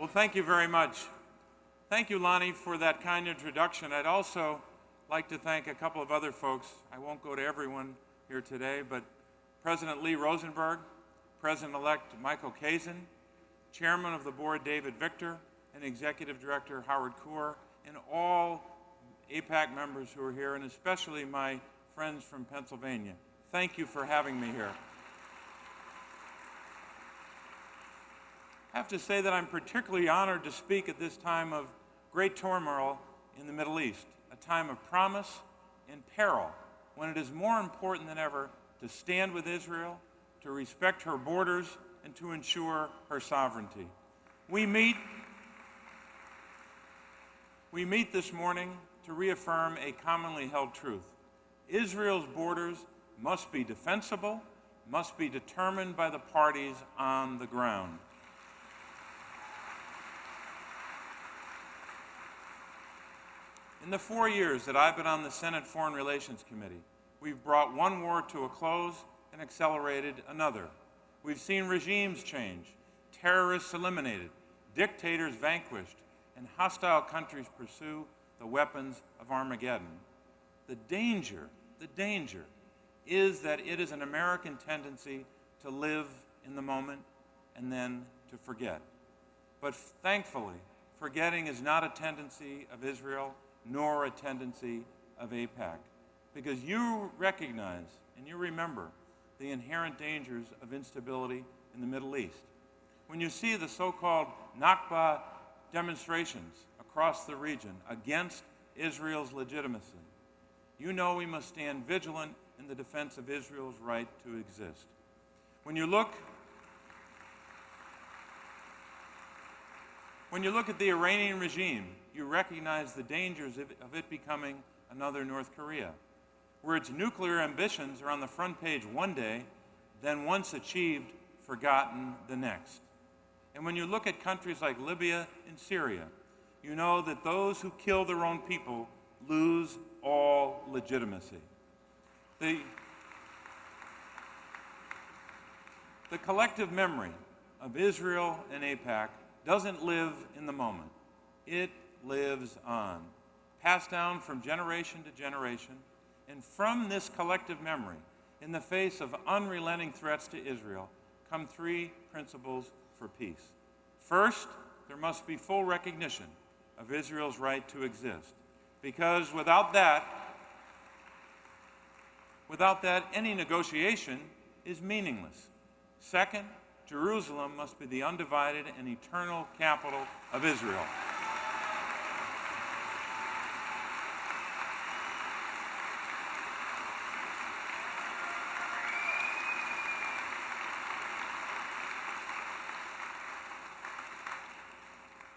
Well, thank you very much. Thank you, Lonnie, for that kind introduction. I'd also like to thank a couple of other folks. I won't go to everyone here today, but President Lee Rosenberg, President-elect Michael Kazin, Chairman of the Board David Victor, and Executive Director Howard Kuhr, and all AIPAC members who are here, and especially my friends from Pennsylvania. Thank you for having me here. I have to say that I'm particularly honored to speak at this time of great turmoil in the Middle East, a time of promise and peril, when it is more important than ever to stand with Israel, to respect her borders, and to ensure her sovereignty. We meet this morning to reaffirm a commonly held truth. Israel's borders must be defensible, must be determined by the parties on the ground. In the 4 years that I've been on the Senate Foreign Relations Committee, we've brought one war to a close and accelerated another. We've seen regimes change, terrorists eliminated, dictators vanquished, and hostile countries pursue the weapons of Armageddon. The danger is that it is an American tendency to live in the moment and then to forget. But thankfully, forgetting is not a tendency of Israel, nor a tendency of AIPAC, because you recognize and you remember the inherent dangers of instability in the Middle East. When you see the so-called Nakba demonstrations across the region against Israel's legitimacy, you know we must stand vigilant in the defense of Israel's right to exist. When you look at the Iranian regime, you recognize the dangers of it becoming another North Korea, where its nuclear ambitions are on the front page one day, then once achieved, forgotten the next. And when you look at countries like Libya and Syria, you know that those who kill their own people lose all legitimacy. The collective memory of Israel and AIPAC doesn't live in the moment. It lives on, passed down from generation to generation, and from this collective memory, in the face of unrelenting threats to Israel, come three principles for peace. First, there must be full recognition of Israel's right to exist, because without that, any negotiation is meaningless. Second, Jerusalem must be the undivided and eternal capital of Israel.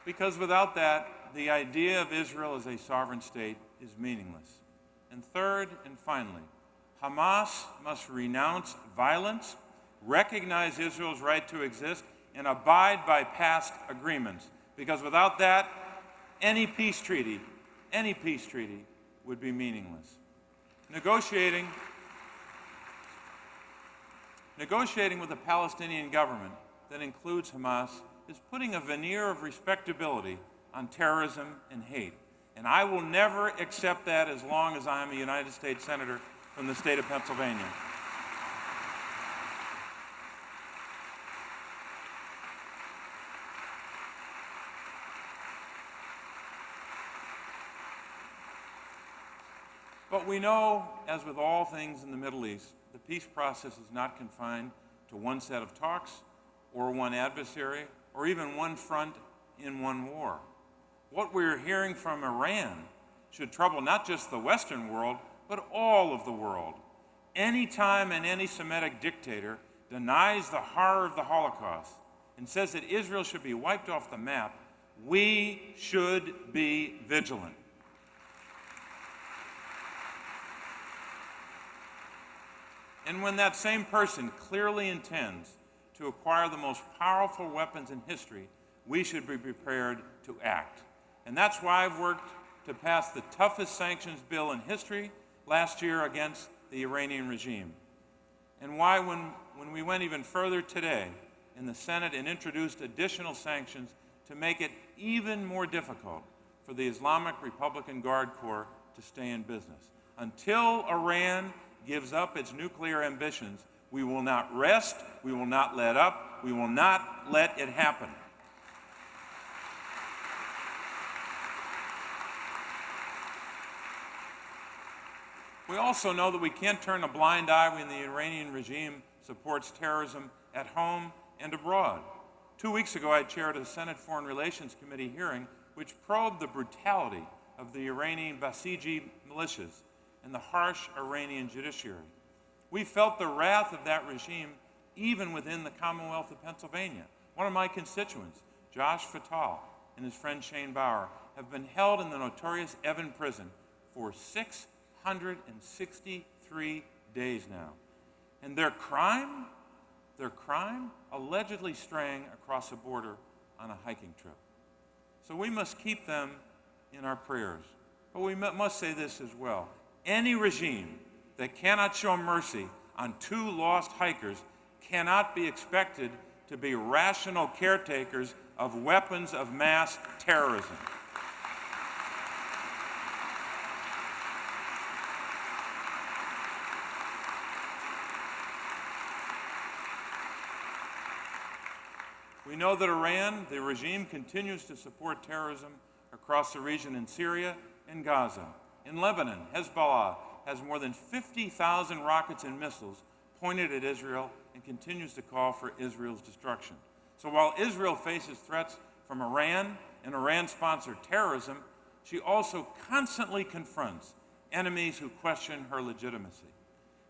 Because without that, the idea of Israel as a sovereign state is meaningless. And third and finally, Hamas must renounce violence, recognize Israel's right to exist, and abide by past agreements. Because without that, any peace treaty would be meaningless. Negotiating with the Palestinian government that includes Hamas is putting a veneer of respectability on terrorism and hate. And I will never accept that as long as I am a United States Senator from the state of Pennsylvania. But we know, as with all things in the Middle East, the peace process is not confined to one set of talks or one adversary or even one front in one war. What we're hearing from Iran should trouble not just the Western world, but all of the world. Anytime an anti-Semitic dictator denies the horror of the Holocaust and says that Israel should be wiped off the map, we should be vigilant. And when that same person clearly intends to acquire the most powerful weapons in history, we should be prepared to act. And that's why I've worked to pass the toughest sanctions bill in history last year against the Iranian regime. And why, when we went even further today in the Senate and introduced additional sanctions to make it even more difficult for the Islamic Republican Guard Corps to stay in business. Until Iran gives up its nuclear ambitions, we will not rest, we will not let up, we will not let it happen. We also know that we can't turn a blind eye when the Iranian regime supports terrorism at home and abroad. 2 weeks ago, I chaired a Senate Foreign Relations Committee hearing which probed the brutality of the Iranian Basiji militias and the harsh Iranian judiciary. We felt the wrath of that regime even within the Commonwealth of Pennsylvania. One of my constituents, Josh Fatal, and his friend Shane Bauer, have been held in the notorious Evin prison for 663 days now. And their crime, allegedly straying across the border on a hiking trip. So we must keep them in our prayers. But we must say this as well. Any regime that cannot show mercy on 2 lost hikers cannot be expected to be rational caretakers of weapons of mass terrorism. We know that Iran, the regime, continues to support terrorism across the region in Syria and Gaza. In Lebanon, Hezbollah has more than 50,000 rockets and missiles pointed at Israel and continues to call for Israel's destruction. So while Israel faces threats from Iran and Iran-sponsored terrorism, she also constantly confronts enemies who question her legitimacy.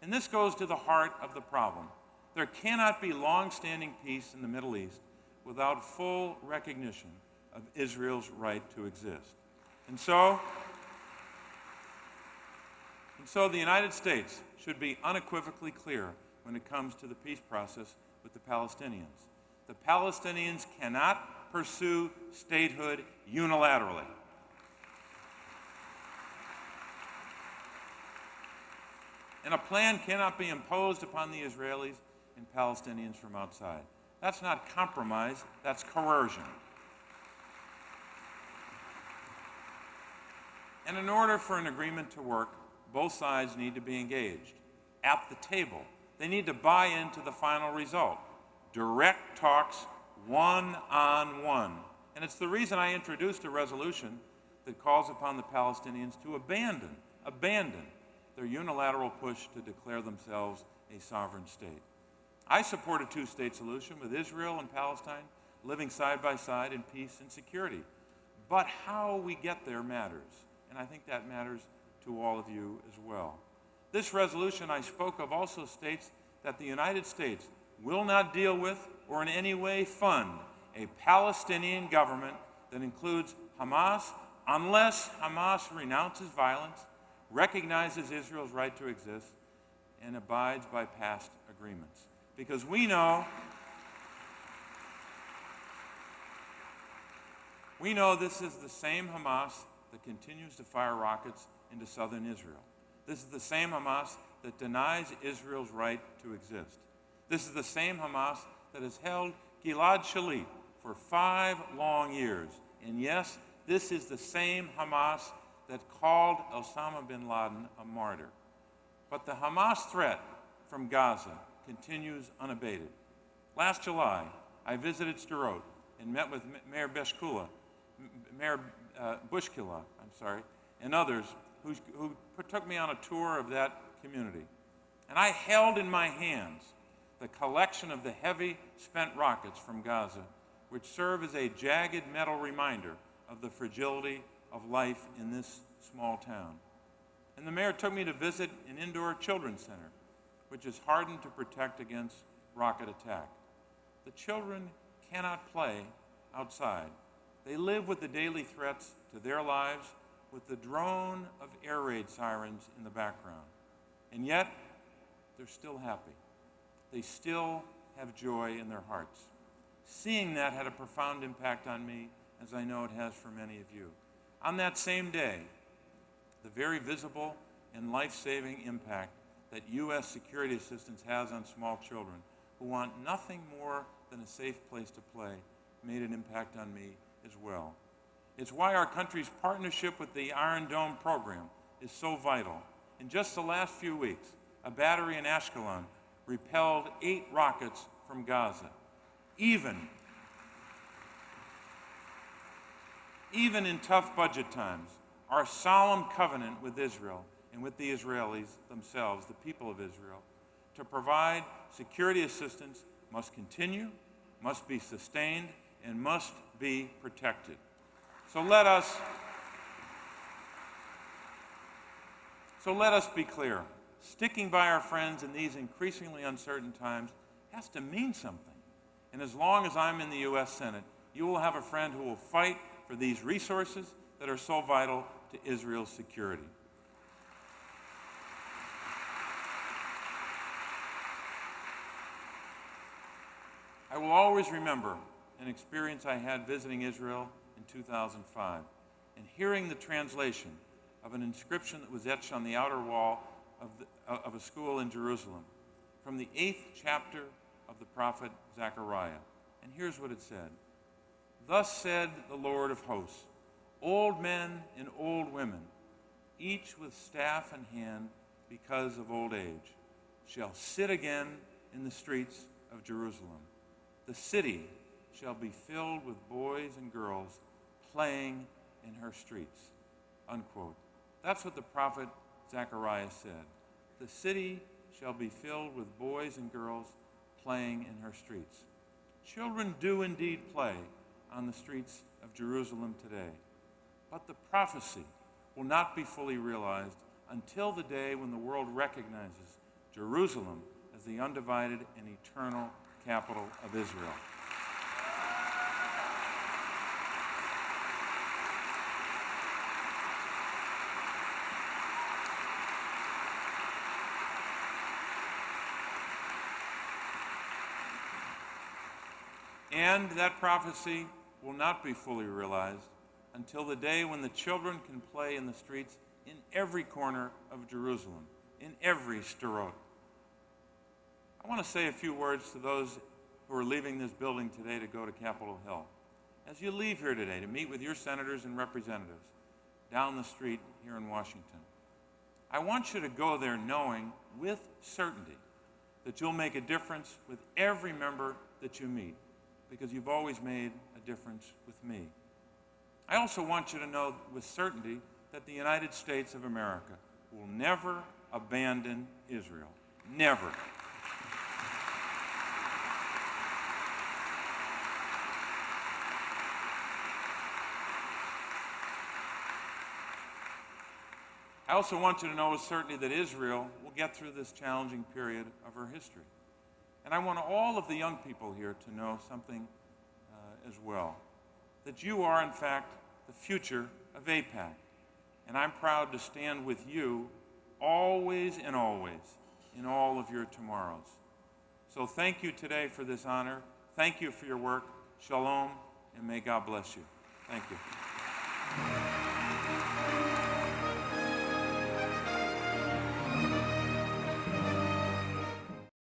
And this goes to the heart of the problem. There cannot be long-standing peace in the Middle East without full recognition of Israel's right to exist. And so the United States should be unequivocally clear when it comes to the peace process with the Palestinians. The Palestinians cannot pursue statehood unilaterally. And a plan cannot be imposed upon the Israelis and Palestinians from outside. That's not compromise, that's coercion. And in order for an agreement to work, both sides need to be engaged at the table. They need to buy into the final result. Direct talks, one-on-one. And it's the reason I introduced a resolution that calls upon the Palestinians to abandon their unilateral push to declare themselves a sovereign state. I support a 2-state solution with Israel and Palestine living side by side in peace and security. But how we get there matters, and I think that matters to all of you as well. This resolution I spoke of also states that the United States will not deal with or in any way fund a Palestinian government that includes Hamas unless Hamas renounces violence, recognizes Israel's right to exist, and abides by past agreements. Because we know this is the same Hamas that continues to fire rockets into southern Israel. This is the same Hamas that denies Israel's right to exist. This is the same Hamas that has held Gilad Shalit for 5 long years. And yes, this is the same Hamas that called Osama bin Laden a martyr. But the Hamas threat from Gaza continues unabated. Last July, I visited Sderot and met with Mayor Bushkula, and others who took me on a tour of that community. And I held in my hands the collection of the heavy spent rockets from Gaza, which serve as a jagged metal reminder of the fragility of life in this small town. And the mayor took me to visit an indoor children's center, which is hardened to protect against rocket attack. The children cannot play outside. They live with the daily threats to their lives with the drone of air raid sirens in the background. And yet, they're still happy. They still have joy in their hearts. Seeing that had a profound impact on me, as I know it has for many of you. On that same day, the very visible and life-saving impact that U.S. security assistance has on small children who want nothing more than a safe place to play made an impact on me as well. It's why our country's partnership with the Iron Dome program is so vital. In just the last few weeks, a battery in Ashkelon repelled 8 rockets from Gaza. Even in tough budget times, our solemn covenant with Israel and with the Israelis themselves, the people of Israel, to provide security assistance must continue, must be sustained, and must be protected. So let us be clear. Sticking by our friends in these increasingly uncertain times has to mean something. And as long as I'm in the U.S. Senate, you will have a friend who will fight for these resources that are so vital to Israel's security. I will always remember an experience I had visiting Israel in 2005 and hearing the translation of an inscription that was etched on the outer wall of a school in Jerusalem from the 8th chapter of the prophet Zechariah. And here's what it said. Thus said the Lord of hosts, old men and old women, each with staff in hand because of old age, shall sit again in the streets of Jerusalem. The city shall be filled with boys and girls playing in her streets. Unquote. That's what the prophet Zechariah said. The city shall be filled with boys and girls playing in her streets. Children do indeed play on the streets of Jerusalem today. But the prophecy will not be fully realized until the day when the world recognizes Jerusalem as the undivided and eternal capital of Israel. And that prophecy will not be fully realized until the day when the children can play in the streets in every corner of Jerusalem, in every sderot. I want to say a few words to those who are leaving this building today to go to Capitol Hill. As you leave here today to meet with your senators and representatives down the street here in Washington, I want you to go there knowing with certainty that you'll make a difference with every member that you meet, because you've always made a difference with me. I also want you to know with certainty that the United States of America will never abandon Israel. Never. I also want you to know with certainty that Israel will get through this challenging period of her history. And I want all of the young people here to know something as well, that you are, in fact, the future of AIPAC. And I'm proud to stand with you always and always in all of your tomorrows. So thank you today for this honor. Thank you for your work. Shalom, and may God bless you. Thank you.